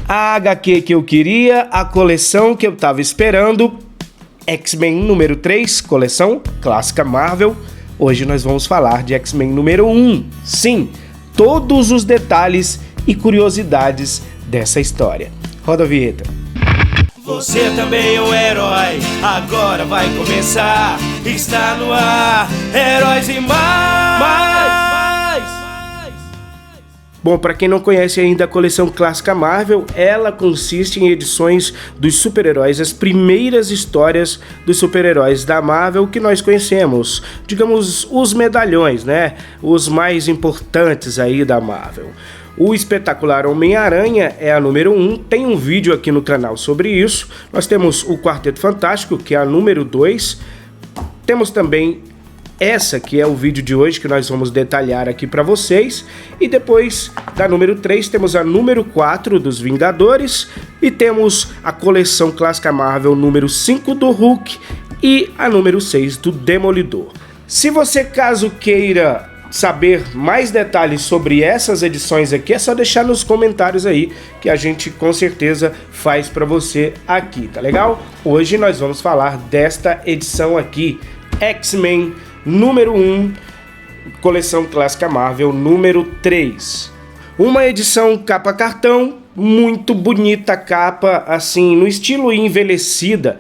A HQ que eu queria, a coleção que eu tava esperando, X-Men número 3, coleção clássica Marvel. Hoje nós vamos falar de X-Men número 1. Sim, todos os detalhes e curiosidades dessa história. Roda a vinheta. Você também é um herói, agora vai começar. Está no ar, Heróis e Mais. Bom, para quem não conhece ainda a coleção clássica Marvel, ela consiste em edições dos super-heróis, as primeiras histórias dos super-heróis da Marvel que nós conhecemos, digamos, os medalhões, né? Os mais importantes aí da Marvel. O Espetacular Homem-Aranha é a número 1, tem um vídeo aqui no canal sobre isso. Nós temos o Quarteto Fantástico, que é a número 2. Temos também essa que é o vídeo de hoje, que nós vamos detalhar aqui para vocês. E depois da número 3 temos a número 4 dos Vingadores. E temos a coleção clássica Marvel número 5 do Hulk e a número 6 do Demolidor. Se você caso queira saber mais detalhes sobre essas edições aqui, é só deixar nos comentários aí que a gente com certeza faz para você aqui, tá legal? Hoje nós vamos falar desta edição aqui, X-Men número 1, coleção clássica Marvel número 3. Uma edição capa cartão, muito bonita a capa, assim, no estilo envelhecida,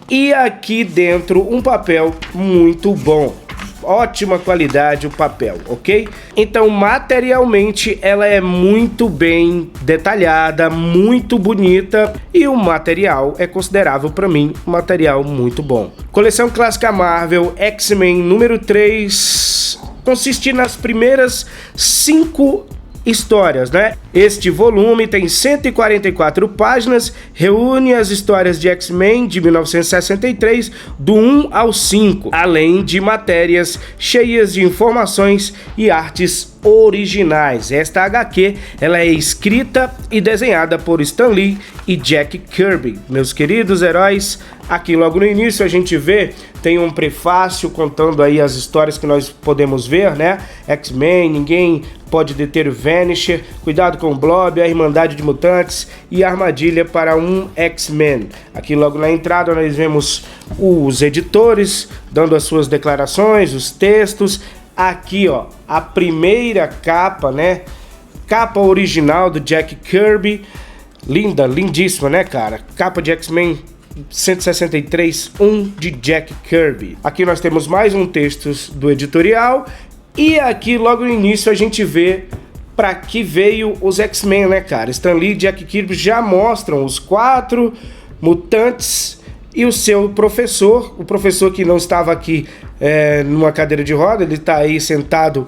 e aqui dentro um papel muito bom. Ótima qualidade o papel, ok? Então, materialmente, ela é muito bem detalhada, muito bonita e o material é considerável para mim, um material muito bom. Coleção clássica Marvel X-Men número 3 consiste nas primeiras 5 histórias, né? Este volume tem 144 páginas, reúne as histórias de X-Men de 1963, do 1 ao 5, além de matérias cheias de informações e artes originais. Esta HQ, ela é escrita e desenhada por Stan Lee e Jack Kirby. Meus queridos heróis, aqui logo no início a gente vê, tem um prefácio contando aí as histórias que nós podemos ver, né? X-Men, ninguém pode deter o Vanisher, cuidado com o Blob, a Irmandade de Mutantes e a armadilha para um X-Men. Aqui logo na entrada nós vemos os editores dando as suas declarações, os textos. Aqui ó, a primeira capa, né? Capa original do Jack Kirby. Linda, lindíssima, né, cara? Capa de X-Men 163, 1 de Jack Kirby. Aqui nós temos mais um texto do editorial. E aqui logo no início a gente vê para que veio os X-Men, né, cara? Stan Lee e Jack Kirby já mostram os 4 mutantes e o seu professor, o professor que não estava aqui numa cadeira de roda, ele está aí sentado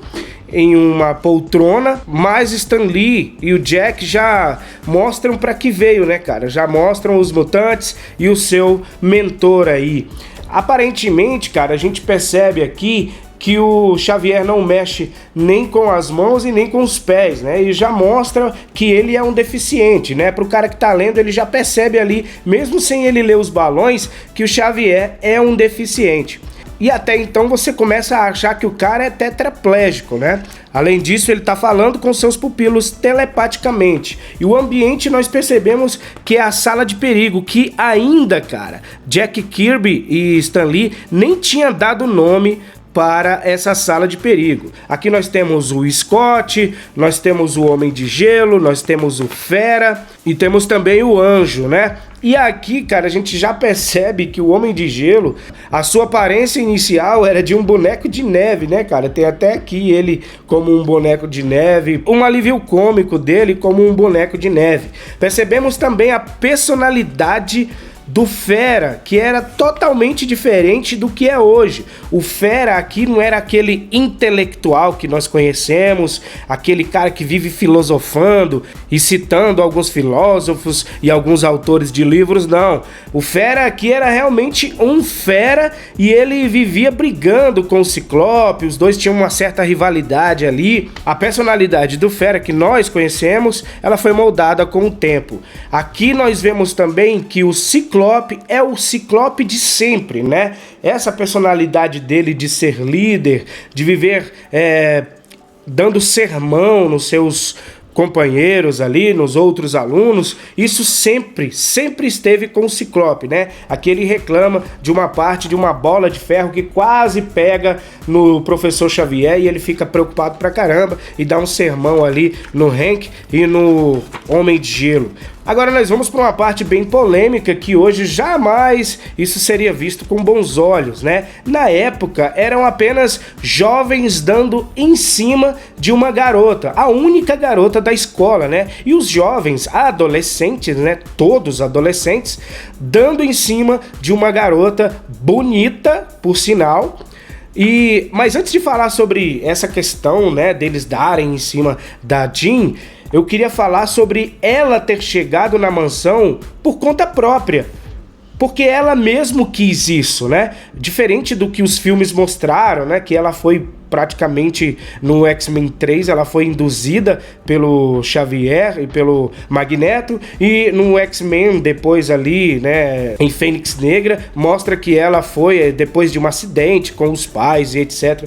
em uma poltrona, mas Stan Lee e o Jack já mostram para que veio, né, cara? Já mostram os mutantes e o seu mentor aí. Aparentemente, cara, a gente percebe aqui que o Xavier não mexe nem com as mãos e nem com os pés, né? E já mostra que ele é um deficiente, né? Para o cara que tá lendo, ele já percebe ali, mesmo sem ele ler os balões, que o Xavier é um deficiente. E até então você começa a achar que o cara é tetraplégico, né? Além disso, ele tá falando com seus pupilos telepaticamente. E o ambiente nós percebemos que é a sala de perigo, que ainda, cara, Jack Kirby e Stan Lee nem tinha dado nome para essa sala de perigo. Aqui nós temos o Scott, nós temos o Homem de Gelo, nós temos o Fera e temos também o Anjo, né? E aqui, cara, a gente já percebe que o Homem de Gelo, a sua aparência inicial era de um boneco de neve, né, cara? Tem até aqui ele como um boneco de neve, um alívio cômico dele como um boneco de neve. Percebemos também a personalidade do Fera, que era totalmente diferente do que é hoje. O Fera aqui não era aquele intelectual que nós conhecemos, aquele cara que vive filosofando e citando alguns filósofos e alguns autores de livros, não. O Fera aqui era realmente um fera e ele vivia brigando com o Ciclope, os dois tinham uma certa rivalidade ali. A personalidade do Fera que nós conhecemos, ela foi moldada com o tempo. Aqui nós vemos também que o Ciclope é o Ciclope de sempre, né? Essa personalidade dele de ser líder, de viver dando sermão nos seus companheiros ali, nos outros alunos, isso sempre esteve com o Ciclope, né? Aqui ele reclama de uma parte de uma bola de ferro que quase pega no professor Xavier e ele fica preocupado pra caramba e dá um sermão ali no Hank e no Homem de Gelo. Agora nós vamos para uma parte bem polêmica que hoje jamais isso seria visto com bons olhos, né? Na época eram apenas jovens dando em cima de uma garota, a única garota da escola, né? E os jovens, adolescentes, né? Todos adolescentes, dando em cima de uma garota bonita, por sinal. Mas antes de falar sobre essa questão, né, deles darem em cima da Jean, eu queria falar sobre ela ter chegado na mansão por conta própria. Porque ela mesmo quis isso, né? Diferente do que os filmes mostraram, né? Que ela foi praticamente no X-Men 3, ela foi induzida pelo Xavier e pelo Magneto. E no X-Men, depois ali, né? Em Fênix Negra, mostra que ela foi depois de um acidente com os pais e etc.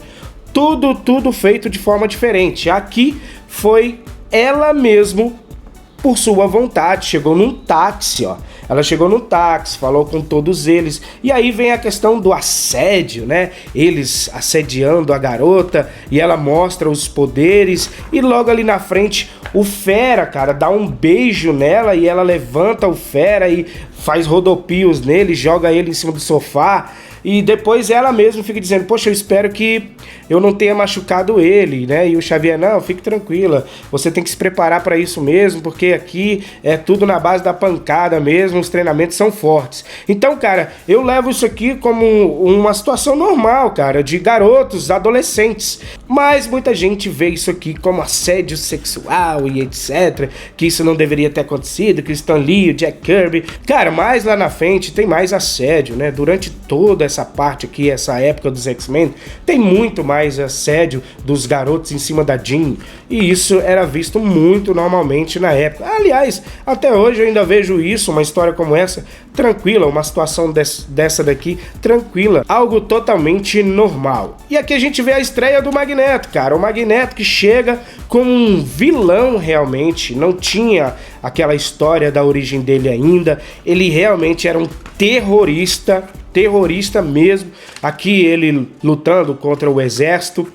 Tudo feito de forma diferente. Aqui foi ela mesmo, por sua vontade, chegou num táxi, ó. Ela chegou no táxi, falou com todos eles. E aí vem a questão do assédio, né? Eles assediando a garota e ela mostra os poderes. E logo ali na frente, o Fera, cara, dá um beijo nela e ela levanta o Fera e faz rodopios nele, joga ele em cima do sofá. E depois ela mesma fica dizendo, poxa, eu espero que eu não tenha machucado ele, né? E o Xavier, não, fique tranquila, você tem que se preparar para isso mesmo, porque aqui é tudo na base da pancada mesmo, os treinamentos são fortes. Então, cara, eu levo isso aqui como uma situação normal, cara, de garotos, adolescentes. Mas muita gente vê isso aqui como assédio sexual e etc, que isso não deveria ter acontecido, que o Stan Lee, o Jack Kirby... Cara, mais lá na frente tem mais assédio, né? Durante toda essa parte aqui, essa época dos X-Men, tem muito mais assédio dos garotos em cima da Jean, e isso era visto muito normalmente na época. Aliás, até hoje eu ainda vejo isso, uma história como essa, tranquila, uma situação dessa daqui, tranquila, algo totalmente normal. E aqui a gente vê a estreia do Magneto, cara, o Magneto que chega como um vilão realmente, não tinha aquela história da origem dele ainda, ele realmente era um terrorista mesmo. Aqui ele lutando contra o exército,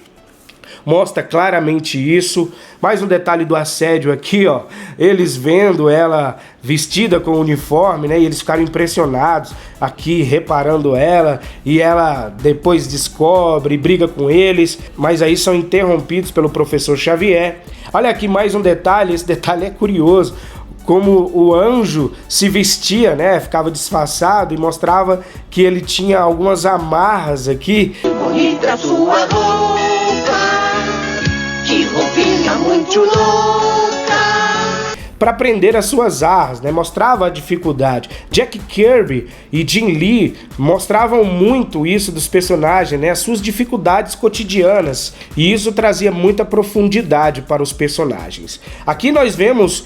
mostra claramente isso. Mais um detalhe do assédio aqui, ó, eles vendo ela vestida com o uniforme, né, e eles ficaram impressionados aqui, reparando ela, e ela depois descobre, briga com eles, mas aí são interrompidos pelo professor Xavier. Olha aqui mais um detalhe, esse detalhe é curioso, como o anjo se vestia, né, ficava disfarçado e mostrava que ele tinha algumas amarras aqui. Bonita sua roupa, que roupinha muito louca. Para prender as suas arras, né? Mostrava a dificuldade. Jack Kirby e Jim Lee mostravam muito isso dos personagens, né? As suas dificuldades cotidianas. E isso trazia muita profundidade para os personagens. Aqui nós vemos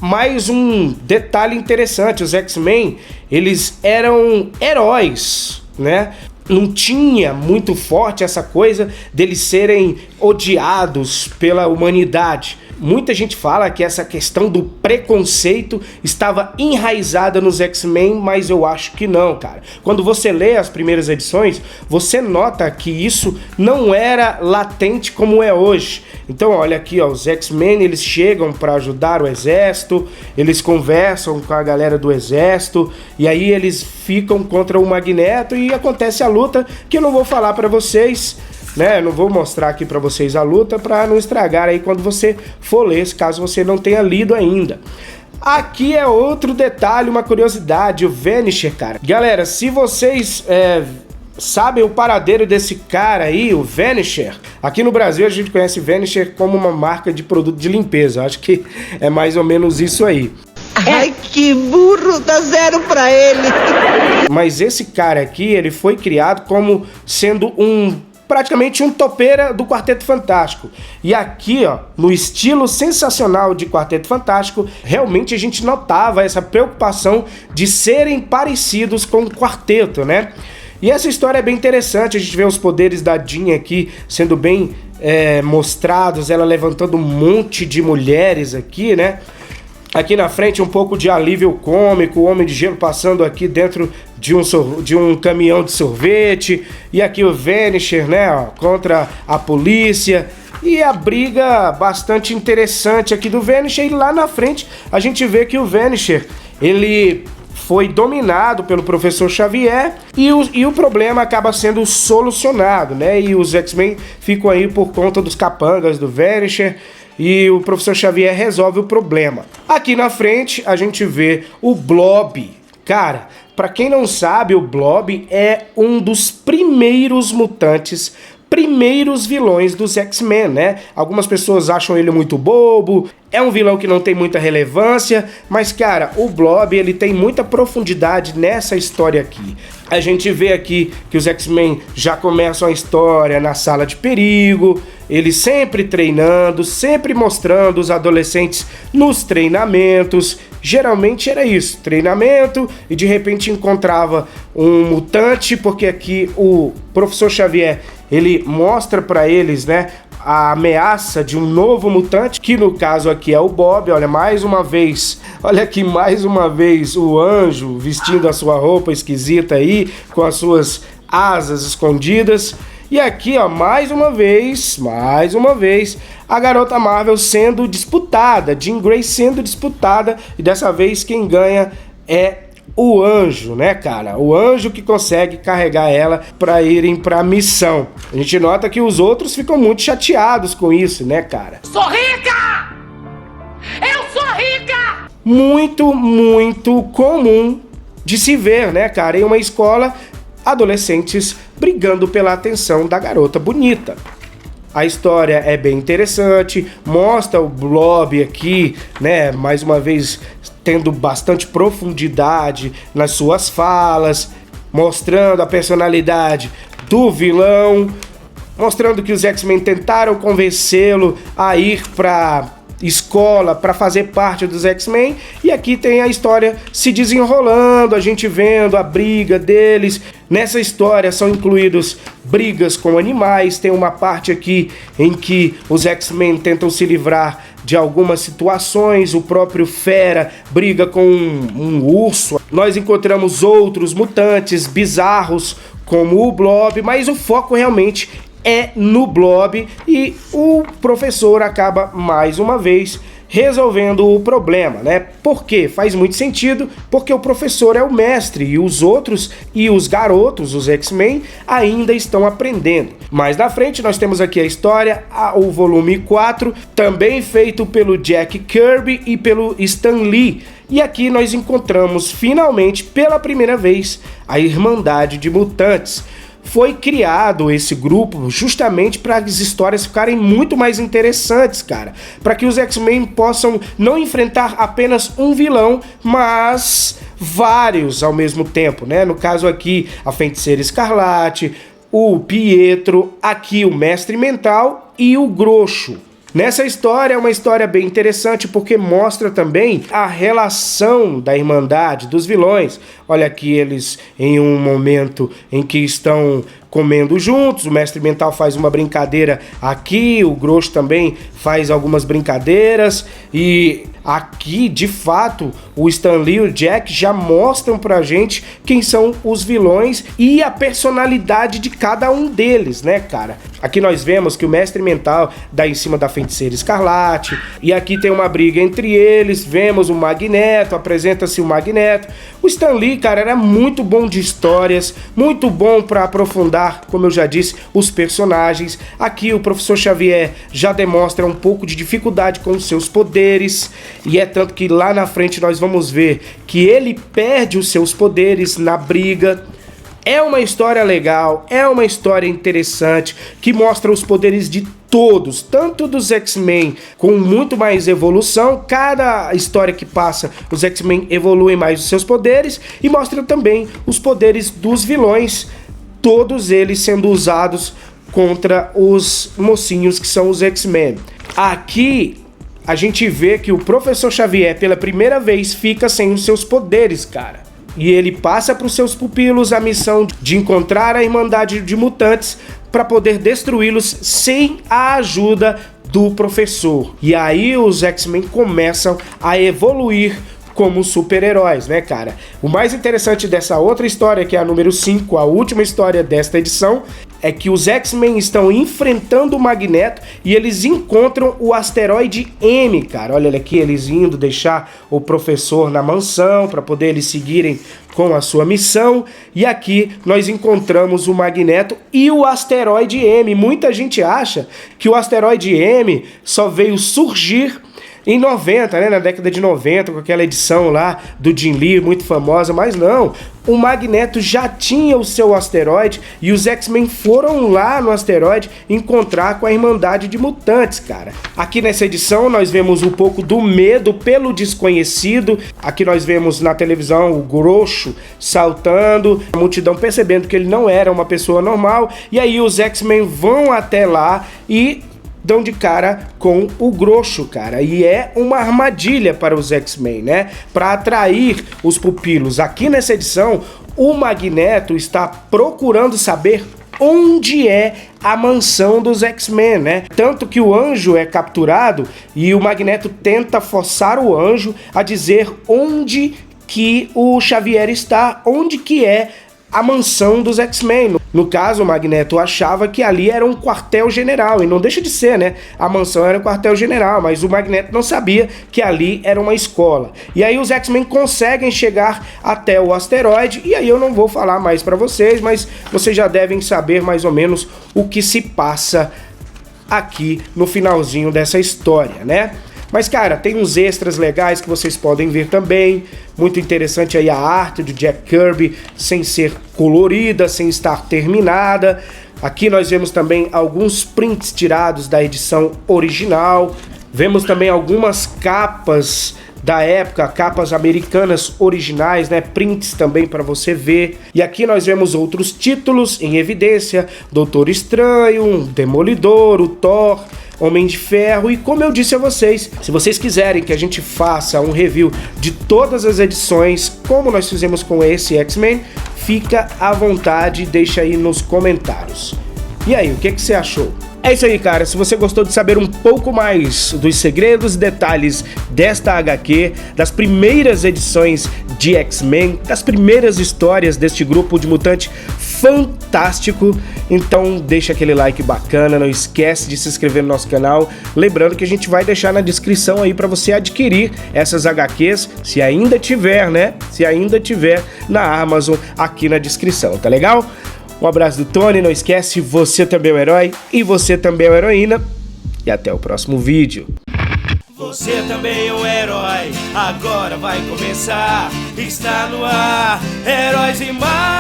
mais um detalhe interessante, os X-Men, eles eram heróis, né? Não tinha muito forte essa coisa deles serem odiados pela humanidade. Muita gente fala que essa questão do preconceito estava enraizada nos X-Men, mas eu acho que não, cara. Quando você lê as primeiras edições, você nota que isso não era latente como é hoje. Então, olha aqui, ó, os X-Men, eles chegam para ajudar o exército, eles conversam com a galera do exército, e aí eles ficam contra o Magneto e acontece a luta, que eu não vou falar para vocês, né? Não vou mostrar aqui pra vocês a luta pra não estragar aí quando você for ler, caso você não tenha lido ainda. Aqui é outro detalhe, uma curiosidade, o Vanisher, cara. Galera, se vocês sabem o paradeiro desse cara aí, o Vanisher, aqui no Brasil a gente conhece Vanisher como uma marca de produto de limpeza. Acho que é mais ou menos isso aí. Ai, que burro, dá 0 pra ele. Mas esse cara aqui, ele foi criado como sendo praticamente um topeira do Quarteto Fantástico. E aqui, ó, no estilo sensacional de Quarteto Fantástico, realmente a gente notava essa preocupação de serem parecidos com o quarteto, né? E essa história é bem interessante, a gente vê os poderes da Jean aqui sendo bem mostrados, ela levantando um monte de mulheres aqui, né? Aqui na frente um pouco de alívio cômico, o Homem de Gelo passando aqui dentro de um caminhão de sorvete, e aqui o Vanisher, né, ó, contra a polícia, e a briga bastante interessante aqui do Vanisher, e lá na frente a gente vê que o Vanisher, ele foi dominado pelo Professor Xavier e o problema acaba sendo solucionado, né, e os X-Men ficam aí por conta dos capangas do Vanisher, e o Professor Xavier resolve o problema. Aqui na frente a gente vê o Blob. Cara, pra quem não sabe, o Blob é um dos primeiros mutantes, primeiros vilões dos X-Men, né? Algumas pessoas acham ele muito bobo, é um vilão que não tem muita relevância, mas cara, o Blob, ele tem muita profundidade nessa história aqui. A gente vê aqui que os X-Men já começam a história na sala de perigo, eles sempre treinando, sempre mostrando os adolescentes nos treinamentos. Geralmente era isso, treinamento, e de repente encontrava um mutante, porque aqui o Professor Xavier, ele mostra para eles, né, a ameaça de um novo mutante, que no caso aqui é o Bob. Olha, mais uma vez, olha aqui, mais uma vez o Anjo vestindo a sua roupa esquisita aí, com as suas asas escondidas. E aqui, ó, mais uma vez, a Garota Marvel sendo disputada, Jean Grey sendo disputada, e dessa vez quem ganha é o Anjo, né, cara? O Anjo que consegue carregar ela para irem pra missão. A gente nota que os outros ficam muito chateados com isso, né, cara? Sou rica! Eu sou rica! Muito, muito comum de se ver, né, cara? Em uma escola, adolescentes brigando pela atenção da garota bonita. A história é bem interessante, mostra o Blob aqui, né, mais uma vez tendo bastante profundidade nas suas falas, mostrando a personalidade do vilão, mostrando que os X-Men tentaram convencê-lo a ir pra escola para fazer parte dos X-Men, e aqui tem a história se desenrolando, a gente vendo a briga deles. Nessa história são incluídos brigas com animais, tem uma parte aqui em que os X-Men tentam se livrar de algumas situações, o próprio Fera briga com um urso, nós encontramos outros mutantes bizarros como o Blob, mas o foco realmente é no Blob, e o professor acaba mais uma vez resolvendo o problema, né? Por quê? Faz muito sentido, porque o professor é o mestre e os outros e os garotos, os X-Men, ainda estão aprendendo. Mais na frente nós temos aqui a história, o volume 4, também feito pelo Jack Kirby e pelo Stan Lee. E aqui nós encontramos finalmente, pela primeira vez, a Irmandade de Mutantes. Foi criado esse grupo justamente para as histórias ficarem muito mais interessantes, cara. Para que os X-Men possam não enfrentar apenas um vilão, mas vários ao mesmo tempo, né? No caso aqui, a Feiticeira Escarlate, o Pietro, aqui o Mestre Mental e o Groxo. Nessa história é uma história bem interessante porque mostra também a relação da Irmandade dos vilões. Olha aqui eles em um momento em que estão comendo juntos, o Mestre Mental faz uma brincadeira aqui, o Groxo também faz algumas brincadeiras, e aqui, de fato, o Stan Lee e o Jack já mostram pra gente quem são os vilões e a personalidade de cada um deles, né, cara? Aqui nós vemos que o Mestre Mental dá em cima da Feiticeira Escarlate, e aqui tem uma briga entre eles, vemos o Magneto, apresenta-se o Magneto. O Stan Lee, cara, era muito bom de histórias, muito bom pra aprofundar, como eu já disse, os personagens. Aqui o Professor Xavier já demonstra um pouco de dificuldade com os seus poderes, e é tanto que lá na frente nós vamos ver que ele perde os seus poderes na briga. É uma história legal, é uma história interessante, que mostra os poderes de todos, tanto dos X-Men com muito mais evolução. Cada história que passa, os X-Men evoluem mais os seus poderes, e mostra também os poderes dos vilões, todos eles sendo usados contra os mocinhos que são os X-Men. Aqui a gente vê que o Professor Xavier pela primeira vez fica sem os seus poderes, cara. e ele passa para os seus pupilos a missão de encontrar a Irmandade de Mutantes para poder destruí-los sem a ajuda do professor. E aí os X-Men começam a evoluir como super-heróis, né, cara? O mais interessante dessa outra história, que é a número 5, a última história desta edição, é que os X-Men estão enfrentando o Magneto e eles encontram o asteroide M, cara. Olha aqui, eles indo deixar o professor na mansão para poder eles seguirem com a sua missão. E aqui nós encontramos o Magneto e o asteroide M. Muita gente acha que o asteroide M só veio surgir em 90, né, na década de 90, com aquela edição lá do Jim Lee, muito famosa, mas não, o Magneto já tinha o seu asteroide e os X-Men foram lá no asteroide encontrar com a Irmandade de Mutantes, cara. Aqui nessa edição nós vemos um pouco do medo pelo desconhecido, aqui nós vemos na televisão o Grosso saltando, a multidão percebendo que ele não era uma pessoa normal, e aí os X-Men vão até lá e dão de cara com o Grosso, cara, e é uma armadilha para os X-Men, né, para atrair os pupilos. Aqui nessa edição, o Magneto está procurando saber onde é a mansão dos X-Men, né, tanto que o Anjo é capturado e o Magneto tenta forçar o Anjo a dizer onde que o Xavier está, onde que é a mansão dos X-Men. No caso, o Magneto achava que ali era um quartel-general, e não deixa de ser, né? A mansão era um quartel-general, mas o Magneto não sabia que ali era uma escola. E aí os X-Men conseguem chegar até o asteroide, e aí eu não vou falar mais pra vocês, mas vocês já devem saber mais ou menos o que se passa aqui no finalzinho dessa história, né? Mas, cara, tem uns extras legais que vocês podem ver também. Muito interessante aí a arte do Jack Kirby, sem ser colorida, sem estar terminada. Aqui nós vemos também alguns prints tirados da edição original. Vemos também algumas capas da época, capas americanas originais, né? Prints também para você ver. E aqui nós vemos outros títulos em evidência: Doutor Estranho, Demolidor, o Thor, Homem de Ferro. E como eu disse a vocês, se vocês quiserem que a gente faça um review de todas as edições, como nós fizemos com esse X-Men, fica à vontade, deixa aí nos comentários. E aí, o que você achou? É isso aí, cara. Se você gostou de saber um pouco mais dos segredos e detalhes desta HQ, das primeiras edições de X-Men, das primeiras histórias deste grupo de mutante fantástico, então deixa aquele like bacana, não esquece de se inscrever no nosso canal. Lembrando que a gente vai deixar na descrição aí para você adquirir essas HQs, se ainda tiver, né? Se ainda tiver na Amazon, aqui na descrição, tá legal? Um abraço do Tony, não esquece, você também é um herói e você também é uma heroína. E até o próximo vídeo. Você também é um herói, agora vai começar. Está no ar, Heróis e Mais.